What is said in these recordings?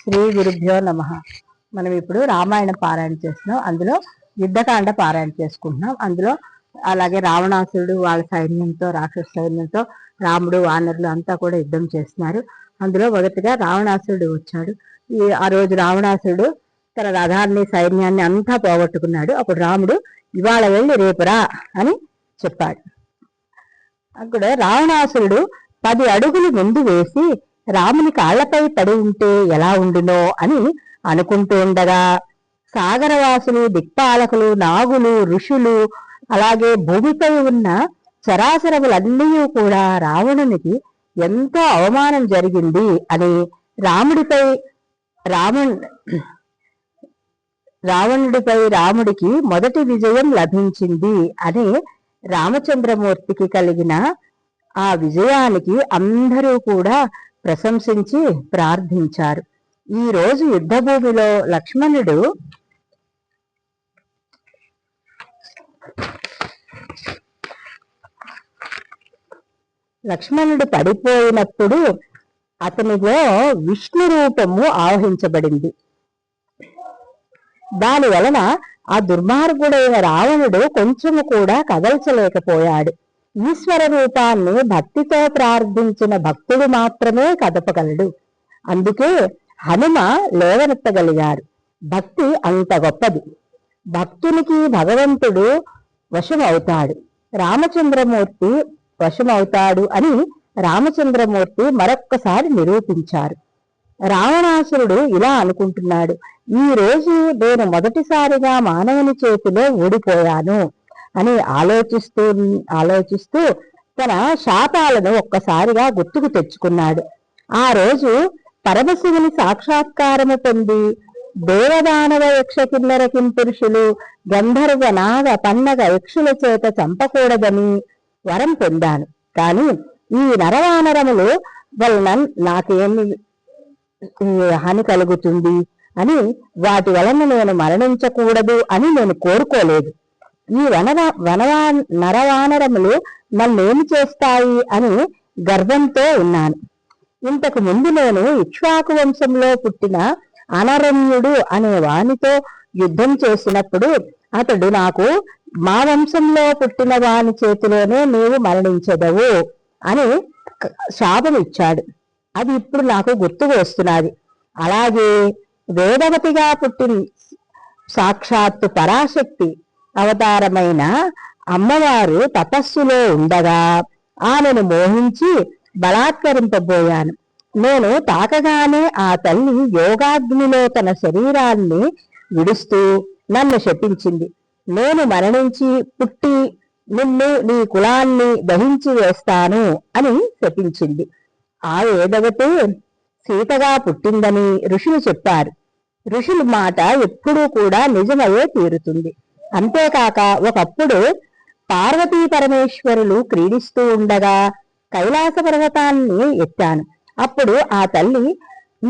శ్రీ గురుభ్యో నమః. మనం ఇప్పుడు రామాయణ పారాయణ చేస్తున్నాం. అందులో యుద్ధకాండ పారాయణ చేసుకుంటున్నాం. అందులో అలాగే రావణాసురుడు వాళ్ళ సైన్యంతో, రాక్షస సైన్యంతో రాముడు వానరులు అంతా కూడా యుద్ధం చేస్తున్నారు. అందులో మొదటిగా రావణాసురుడు వచ్చాడు. ఆ రోజు రావణాసురుడు తన రథాన్ని, సైన్యాన్ని అంతా పోగొట్టుకున్నాడు. అప్పుడు రాముడు ఇవాళ వెళ్ళి రేపు రా అని చెప్పాడు. అక్కడ రావణాసురుడు 10 అడుగులు ముందు వేసి రాముని కాళ్లపై పడి ఉంటే ఎలా ఉండునో అని అనుకుంటూ ఉండగా సాగరవాసులు, దిక్పాలకులు, నాగులు, ఋషులు, అలాగే భూమిపై ఉన్న చరాచరములన్నీ కూడా రావణునికి ఎంతో అవమానం జరిగింది అని రావణుడిపై రాముడికి మొదటి విజయం లభించింది అని రామచంద్రమూర్తికి కలిగిన ఆ విజయానికి అందరూ కూడా ప్రశంసించి ప్రార్థించారు. ఈ రోజు యుద్ధ భూమిలో లక్ష్మణుడు పడిపోయినప్పుడు అతనిలో విష్ణు రూపము ఆవహించబడింది. దాని వలన ఆ దుర్మార్గుడైన రావణుడు కొంచెము కూడా కదల్చలేకపోయాడు. ఈశ్వర రూపాన్ని భక్తితో ప్రార్థించిన భక్తుడు మాత్రమే కదపగలడు. అందుకే హనుమ లేవనెత్తగలిగారు. భక్తి అంత గొప్పది. భక్తునికి భగవంతుడు వశమవుతాడు, రామచంద్రమూర్తి వశమవుతాడు అని రామచంద్రమూర్తి మరొక్కసారి నిరూపించారు. రావణాసురుడు ఇలా అనుకుంటున్నాడు, ఈ రోజు నేను మొదటిసారిగా మానవుని చేతిలో ఓడిపోయాను అని ఆలోచిస్తూ తన శాపాలను ఒక్కసారిగా గుర్తుకు తెచ్చుకున్నాడు. ఆ రోజు పరమశివుని సాక్షాత్కారము పొంది దేవదానవ యక్ష కిన్నర కింపురుషులు, గంధర్వ నాగ పన్నగ యక్షుల చేత చంపకూడదని వరం పొందాను. కానీ ఈ నరవానరములు వలన నాకేమి హాని కలుగుతుంది అని, వాటి వలన నేను మరణించకూడదు అని నేను కోరుకోలేదు. ఈ నరవానరములు నన్నేమి చేస్తాయి అని గర్వంతో ఉన్నాను. ఇంతకు ముందు నేను ఇక్ష్వాకు వంశంలో పుట్టిన అనరణ్యుడు అనే వానితో యుద్ధం చేసినప్పుడు అతడు నాకు, మా వంశంలో పుట్టిన వాని చేతిలోనే నీవు మరణించదవు అని శాపం ఇచ్చాడు. అది ఇప్పుడు నాకు గుర్తుకు వస్తున్నది. అలాగే వేదవతిగా పుట్టిన సాక్షాత్తు పరాశక్తి అవతారమైన అమ్మవారు తపస్సులో ఉండగా ఆమెను మోహించి బలాత్కరింపబోయాను. నేను తాకగానే ఆ తల్లి యోగాగ్నిలో తన శరీరాన్ని విడుస్తూ నన్ను శపించింది. నేను మరణించి పుట్టి నిన్ను, నీ కులాన్ని దహించి వేస్తాను అని శపించింది. ఆ వేదవతే సీతగా పుట్టిందని ఋషులు చెప్పారు. ఋషుల మాట ఎప్పుడూ కూడా నిజమయ్యే తీరుతుంది. అంతేకాక ఒకప్పుడు పార్వతీ పరమేశ్వరులు క్రీడిస్తూ ఉండగా కైలాస పర్వతాన్ని ఎత్తాను. అప్పుడు ఆ తల్లి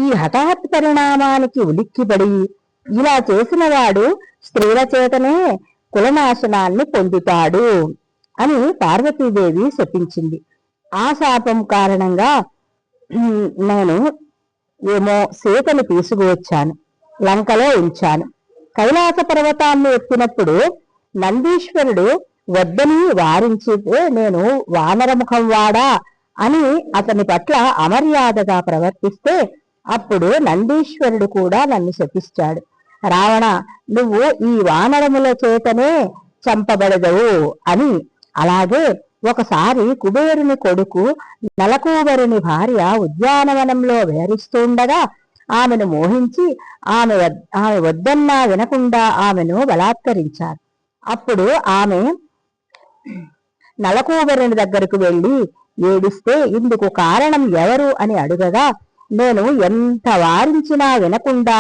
ఈ హఠాత్ పరిణామానికి ఉలిక్కిపడి, ఇలా చేసిన వాడు స్త్రీల చేతనే కులనాశనాన్ని పొందుతాడు అని పార్వతీదేవి శపించింది. ఆ శాపం కారణంగా నేను సీతను తీసుకువచ్చాను, లంకలో ఉంచాను. కైలాస పర్వతాన్ని ఎత్తినప్పుడు నందీశ్వరుడు వద్దని వారించితే నేను వానరముఖం వాడా అని అతని పట్ల అమర్యాదగా ప్రవర్తిస్తే అప్పుడు నందీశ్వరుడు కూడా నన్ను శపిస్తాడు. రావణ, నువ్వు ఈ వానరముల చేతనే చంపబడదవు అని. అలాగే ఒకసారి కుబేరుని కొడుకు నలకూబరుని భార్య ఉద్యానవనంలో విహరిస్తుండగా ఆమెను మోహించి ఆమె వద్దన్నా వినకుండా ఆమెను బలాత్కరించారు. అప్పుడు ఆమె నలకూబరుని దగ్గరకు వెళ్ళి ఏడిస్తే ఇందుకు కారణం ఎవరు అని అడుగగా, నేను ఎంత వారించినా వినకుండా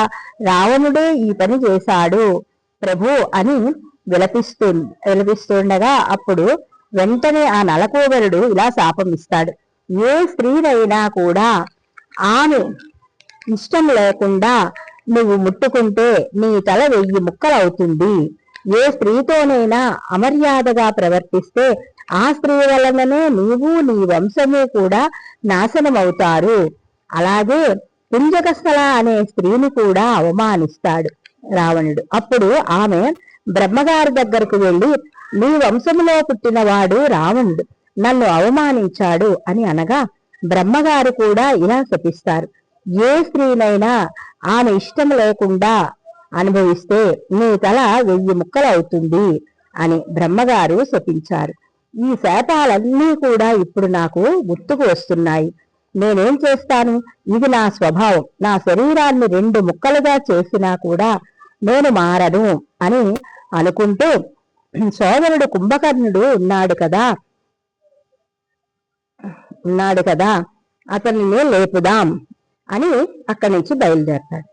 రావణుడే ఈ పని చేశాడు ప్రభు అని విలపిస్తుండగా అప్పుడు వెంటనే ఆ నలకూబరుడు ఇలా శాపం ఇస్తాడు. ఏ స్త్రీనైనా కూడా ఆమె ఇష్టం లేకుండా నువ్వు ముట్టుకుంటే నీ తల 1000 ముక్కలవుతుంది. ఏ స్త్రీతోనైనా అమర్యాదగా ప్రవర్తిస్తే ఆ స్త్రీ వలననే నీవు, నీ వంశము కూడా నాశనమవుతారు. అలాగే పుంజకస్థల అనే స్త్రీని కూడా అవమానిస్తాడు రావణుడు. అప్పుడు ఆమె బ్రహ్మగారి దగ్గరకు వెళ్ళి, నీ వంశములో పుట్టినవాడు రావణుడు నన్ను అవమానించాడు అని అనగా, బ్రహ్మగారు కూడా ఇలా శపిస్తారు, ఏ స్త్రీనైనా ఆమె ఇష్టం లేకుండా అనుభవిస్తే నీ తల 1000 ముక్కలవుతుంది అని బ్రహ్మగారు శపించారు. ఈ శాపాలన్నీ కూడా ఇప్పుడు నాకు గుర్తుకు వస్తున్నాయి. నేనేం చేస్తాను? ఇది నా స్వభావం. నా శరీరాన్ని 2 ముక్కలుగా చేసినా కూడా నేను మారను అని అనుకుంటూ, సోదరుడు కుంభకర్ణుడు ఉన్నాడు కదా అతన్ని లేపుదాం అని అక్కడి నుంచి బయలుదేరతాడు.